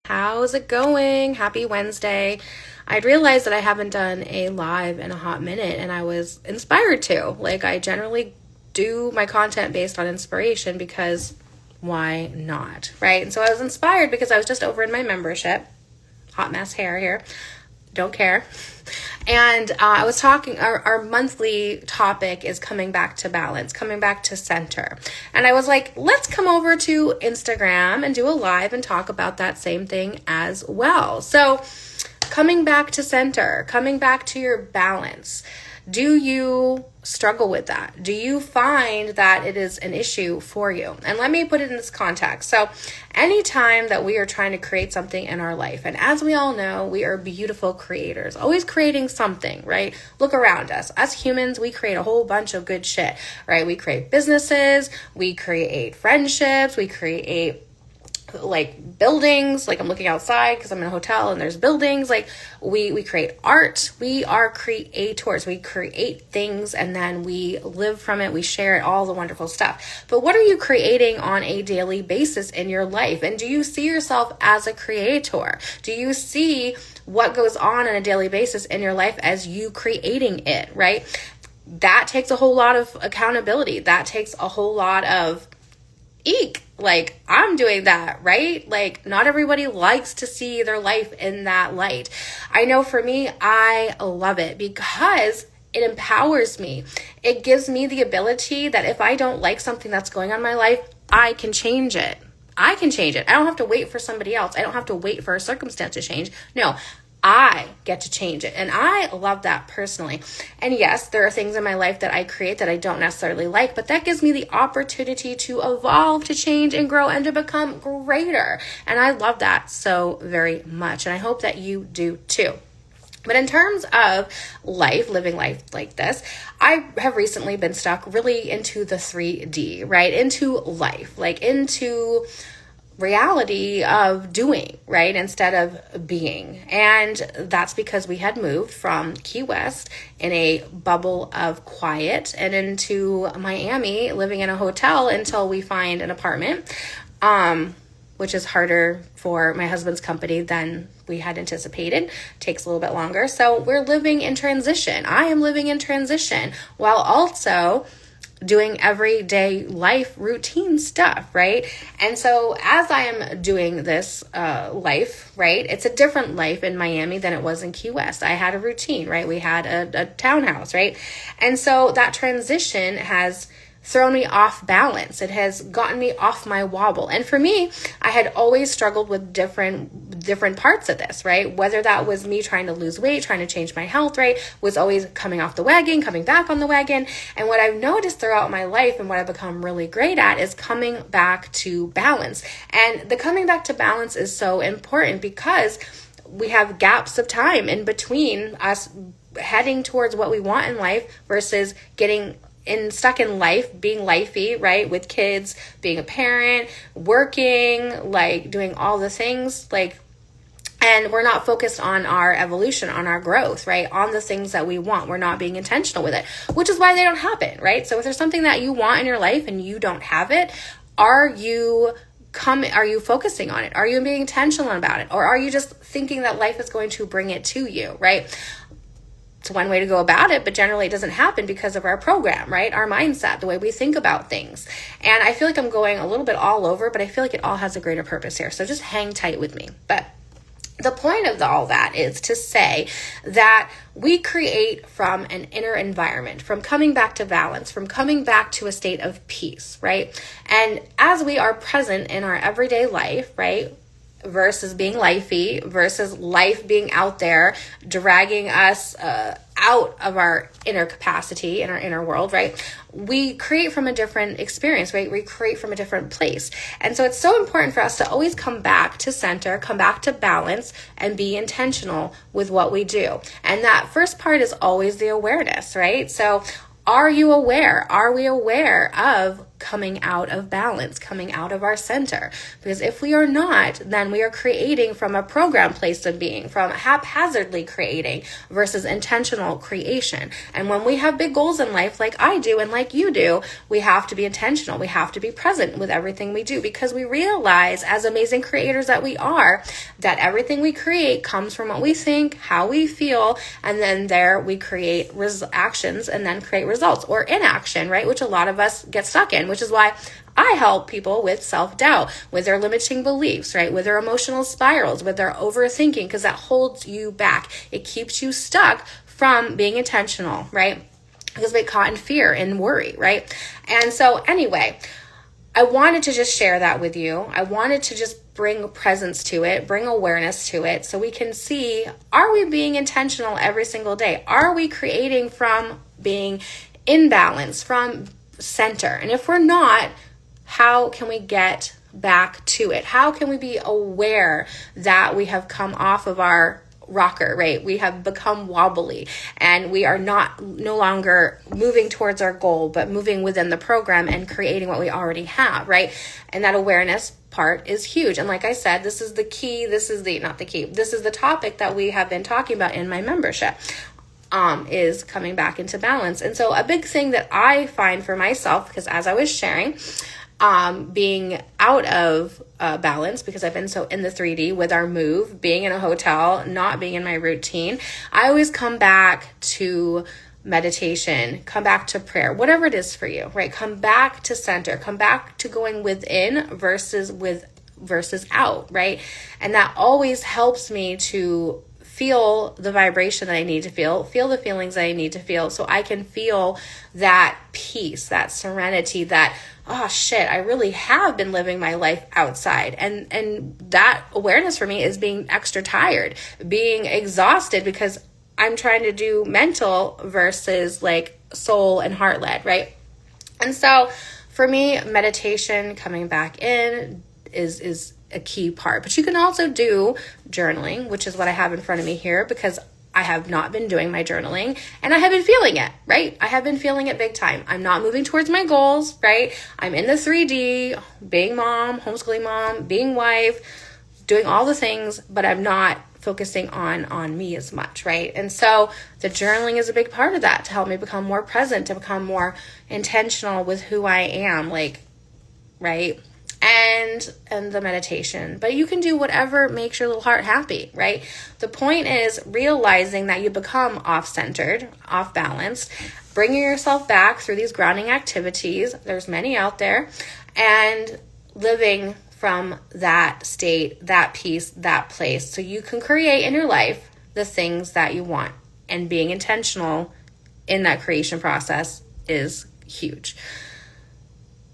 How's it going? Happy Wednesday. I'd realized that I haven't done a live in a hot minute and I was inspired to. I generally do my content based on inspiration because why not, right? And so I was inspired because I was just over in my membership. Hot mess hair here. Don't care. And I was talking, our monthly topic is coming back to balance, coming back to center. And I was like, let's come over to Instagram and do a live and talk about that same thing as well. So coming back to center, coming back to your balance. Do you struggle with that? Do you find that it is an issue for you? And let me put it in this context. So anytime that we are trying to create something in our life, and as we all know, we are beautiful creators, always creating something, right? Look around us. As humans, we create a whole bunch of good shit, right? We create businesses, we create friendships, we create buildings. I'm looking outside because I'm in a hotel and there's buildings. We create art. We are creators. We create things and then we live from it. We share it, all the wonderful stuff. But what are you creating on a daily basis in your life? And do you see yourself as a creator? Do you see what goes on a daily basis in your life as you creating it, right? That takes a whole lot of accountability. That takes a whole lot of eek. I'm doing that, right? Not everybody likes to see their life in that light. I know for me, I love it because it empowers me. It gives me the ability that if I don't like something that's going on in my life, I can change it. I can change it. I don't have to wait for somebody else. I don't have to wait for a circumstance to change. No, I get to change it. And I love that personally. And yes, there are things in my life that I create that I don't necessarily like, but that gives me the opportunity to evolve, to change and grow and to become greater. And I love that so very much. And I hope that you do too. But in terms of life, living life like this, I have recently been stuck really into the 3D, right? Into life, into reality of doing, right, instead of being. And that's because we had moved from Key West in a bubble of quiet and into Miami, living in a hotel until we find an apartment, which is harder for my husband's company than we had anticipated. Takes a little bit longer. So we're living in transition. I am living in transition while also doing everyday life routine stuff, right? And so as I am doing this life, right, it's a different life in Miami than it was in Key West. I had a routine, right? We had a townhouse, right? And so that transition has thrown me off balance. It has gotten me off my wobble. And for me, I had always struggled with different parts of this, right? Whether that was me trying to lose weight, trying to change my health, right? Was always coming off the wagon, coming back on the wagon. And what I've noticed throughout my life and what I've become really great at is coming back to balance. And the coming back to balance is so important because we have gaps of time in between us heading towards what we want in life versus getting stuck in life, being lifey, right? With kids, being a parent, working, doing all the things, and we're not focused on our evolution, on our growth, right? On the things that we want. We're not being intentional with it, which is why they don't happen, right? So if there's something that you want in your life and you don't have it, are you focusing on it? Are you being intentional about it? Or are you just thinking that life is going to bring it to you, right? It's one way to go about it, but generally it doesn't happen because of our program, right? Our mindset, the way we think about things. And I feel like I'm going a little bit all over, but I feel like it all has a greater purpose here. So just hang tight with me. But the point of all that is to say that we create from an inner environment, from coming back to balance, from coming back to a state of peace, right? And as we are present in our everyday life, right, versus being lifey, versus life being out there dragging us out of our inner capacity in our inner world, right? We create from a different experience, right? We create from a different place. And so it's so important for us to always come back to center, come back to balance, and be intentional with what we do. And that first part is always the awareness, right? So are you aware? Are we aware of coming out of balance, coming out of our center. Because if we are not, then we are creating from a programmed place of being, from haphazardly creating versus intentional creation. And when we have big goals in life, like I do and like you do, we have to be intentional. We have to be present with everything we do, because we realize, as amazing creators that we are, that everything we create comes from what we think, how we feel, and then there we create actions and then create results, or inaction, right? Which a lot of us get stuck in, which is why I help people with self-doubt, with their limiting beliefs, right? With their emotional spirals, with their overthinking, because that holds you back. It keeps you stuck from being intentional, right? Because we get caught in fear and worry, right? And so anyway, I wanted to just share that with you. I wanted to just bring presence to it, bring awareness to it, so we can see, are we being intentional every single day? Are we creating from being in balance, from center? And if we're not, how can we get back to it? How can we be aware that we have come off of our rocker, right? We have become wobbly and we are no longer moving towards our goal, but moving within the program and creating what we already have, right? And that awareness part is huge. And like I said, this is the key. This is the topic that we have been talking about in my membership. Is coming back into balance. And so a big thing that I find for myself, because as I was sharing, being out of balance, because I've been so in the 3D with our move, being in a hotel, not being in my routine, I always come back to meditation, come back to prayer, whatever it is for you, right? Come back to center, come back to going within versus out, right? And that always helps me to feel the vibration that I need to feel the feelings that I need to feel, so I can feel that peace, that serenity, that, oh shit, I really have been living my life outside. And that awareness for me is being extra tired, being exhausted, because I'm trying to do mental versus like soul and heart led, right? And so for me, meditation, coming back in is a key part. But you can also do journaling, which is what I have in front of me here, because I have not been doing my journaling and I have been feeling it, right? I have been feeling it big time. I'm not moving towards my goals, right? I'm in the 3D, being mom, homeschooling mom, being wife, doing all the things, but I'm not focusing on me as much, right? And so the journaling is a big part of that, to help me become more present, to become more intentional with who I am, like, right? And the meditation. But you can do whatever makes your little heart happy, right? The point is realizing that you become off-centered, off-balanced, bringing yourself back through these grounding activities. There's many out there. And living from that state, that peace, that place, so you can create in your life the things that you want. And being intentional in that creation process is huge.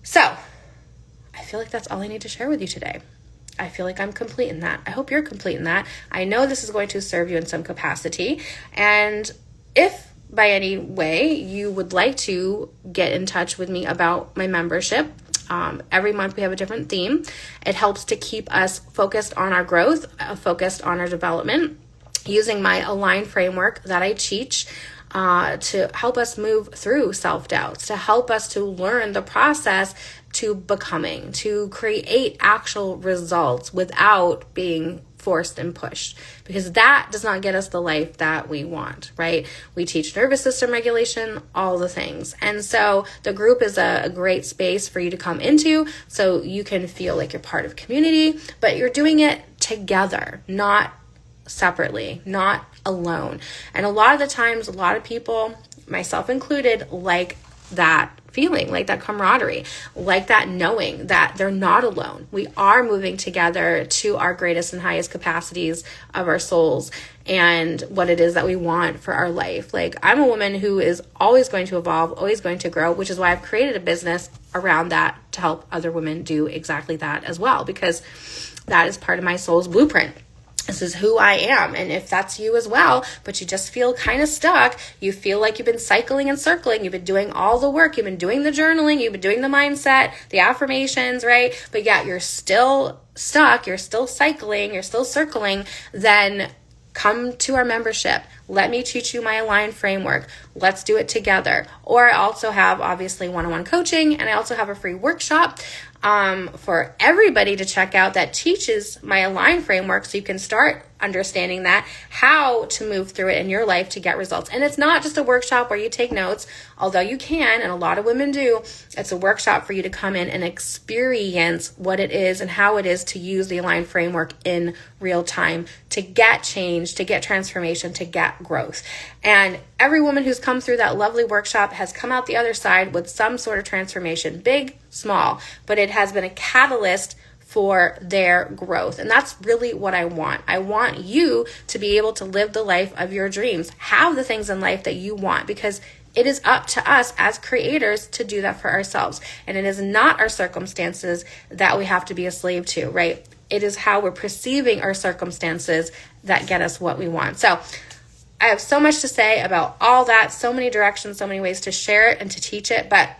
So I feel like that's all I need to share with you today. I feel like I'm complete in that. I hope you're complete in that. I know this is going to serve you in some capacity. And if by any way you would like to get in touch with me about my membership, every month we have a different theme. It helps to keep us focused on our growth, focused on our development, using my Align framework that I teach, to help us move through self-doubts, to help us to learn the process to becoming, to create actual results without being forced and pushed, because that does not get us the life that we want, right? We teach nervous system regulation, all the things. And so the group is a great space for you to come into, so you can feel like you're part of community, but you're doing it together, not separately, not alone. And a lot of the times, a lot of people, myself included, like that feeling, like that camaraderie, like that knowing that they're not alone. We are moving together to our greatest and highest capacities of our souls and what it is that we want for our life. Like, I'm a woman who is always going to evolve, always going to grow, which is why I've created a business around that to help other women do exactly that as well, because that is part of my soul's blueprint. This is who I am. And if that's you as well, but you just feel kind of stuck, you feel like you've been cycling and circling, you've been doing all the work, you've been doing the journaling, you've been doing the mindset, the affirmations, right? But yet you're still stuck, you're still cycling, you're still circling, then come to our membership. Let me teach you my Align framework. Let's do it together. Or I also have obviously one-on-one coaching, and I also have a free workshop for everybody to check out that teaches my Align framework, so you can start understanding that, how to move through it in your life to get results. And it's not just a workshop where you take notes, although you can, and a lot of women do. It's a workshop for you to come in and experience what it is and how it is to use the Align framework in real time to get change, to get transformation, to get growth. And every woman who's come through that lovely workshop has come out the other side with some sort of transformation, big, small, but it has been a catalyst for their growth. And that's really what I want. I want you to be able to live the life of your dreams, have the things in life that you want, because it is up to us as creators to do that for ourselves. And it is not our circumstances that we have to be a slave to, right? It is how we're perceiving our circumstances that get us what we want. So I have so much to say about all that, so many directions, so many ways to share it and to teach it. But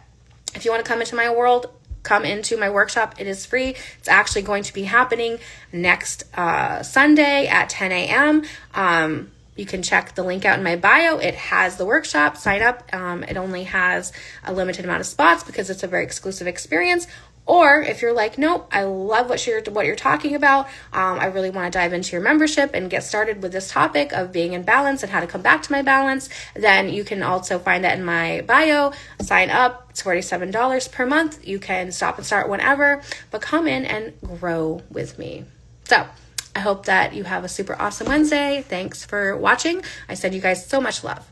if you want to come into my world, come into my workshop. It is free. It's actually going to be happening next Sunday at 10 a.m. You can check the link out in my bio. It has the workshop. Sign up. It only has a limited amount of spots because it's a very exclusive experience. Or if you're like, nope, I love what you're talking about. I really want to dive into your membership and get started with this topic of being in balance and how to come back to my balance, then you can also find that in my bio. Sign up. It's $47 per month. You can stop and start whenever, but come in and grow with me. So I hope that you have a super awesome Wednesday. Thanks for watching. I send you guys so much love.